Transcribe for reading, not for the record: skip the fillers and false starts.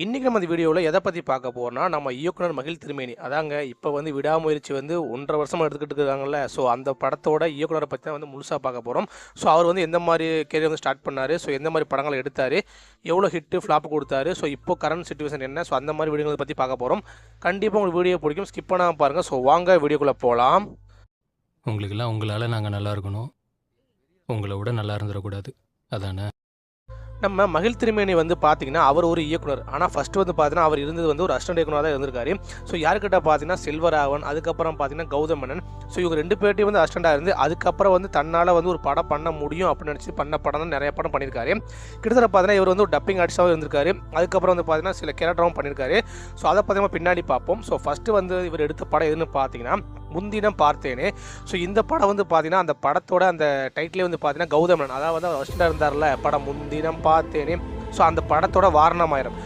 இன்றைக்கி நம்ம இந்த வீடியோவில் எதை பற்றி பார்க்க போகிறோம்னா, நம்ம இயக்குனர் மகிழ் திருமேனி அதாங்க இப்போ வந்து விடாமுயற்சி வந்து 1½ வருஷமா எடுத்துக்கிட்டு இருக்காங்கல்ல. ஸோ அந்த படத்தோட இயக்குனரை பற்றி தான் வந்து முழுசாக பார்க்க போகிறோம். ஸோ அவர் வந்து எந்த மாதிரி கேரியர் வந்து ஸ்டார்ட் பண்ணார், ஸோ எந்த மாதிரி படங்கள் எடுத்தார், எவ்வளோ ஹிட்டு ஃப்ளாப் கொடுத்தாரு, ஸோ இப்போ கரண்ட் சிச்சுவேஷன் என்ன, ஸோ அந்த மாதிரி வீடியோங்களை பற்றி பார்க்க போகிறோம். கண்டிப்பாக உங்களுக்கு வீடியோ பிடிக்கும், ஸ்கிப் பண்ணாமல் பாருங்கள். ஸோ வாங்க வீடியோக்குள்ளே போகலாம். உங்களுக்கெல்லாம் உங்களால் நாங்கள் நல்லா இருக்கணும், உங்களை விட நல்லா இருந்துடக்கூடாது, அதானே? நம்ம மகிழ் திருமேனி வந்து பார்த்தீங்கன்னா அவர் ஒரு இயக்குனர். ஆனால் ஃபஸ்ட்டு வந்து பார்த்தீங்கன்னா அவர் இருந்தது வந்து ஒரு அசிஸ்டன்ட் இயக்குனராக தான் இருந்திருக்காரு. ஸோ யாருக்கிட்ட பார்த்தீங்கன்னா செல்வராகவன், அதுக்கப்புறம் பார்த்தீங்கன்னா கௌதம் மேனன். ஸோ இவங்க 2 பேர்ட்டையும் வந்து அசிஸ்டண்டாக இருந்து அதுக்கப்புறம் வந்து தன்னால் வந்து ஒரு படம் பண்ண முடியும் அப்படின்னு நினச்சி பண்ண படம் தான் நிறைய படம் பண்ணியிருக்காரு. கிட்டத்தட்ட பார்த்தீங்கன்னா இவர் வந்து ஒரு டப்பிங் ஆர்டிஸ்டாகவும் இருந்திருக்காரு. அதுக்கப்புறம் வந்து பார்த்தீங்கன்னா சில கேரக்டரும் பண்ணியிருக்காரு. ஸோ அதை பார்த்தீங்கன்னா பின்னாடி பார்ப்போம். ஸோ ஃபஸ்ட்டு வந்து இவர் எடுத்த படம் எதுன்னு பார்த்தீங்கன்னா முன்தினம் பார்த்தேனே. ஸோ இந்த படம் வந்து பார்த்தீங்கன்னா அந்த படத்தோட அந்த டைட்டிலே வந்து பார்த்தீங்கன்னா கௌதம் மேனன், அதாவது அவர் அசிஸ்டண்டாக இருந்தார்ல படம் முன்தினம் பார்த்தேனே. ஸோ அந்த படத்தோட வாரணமாயிரம்.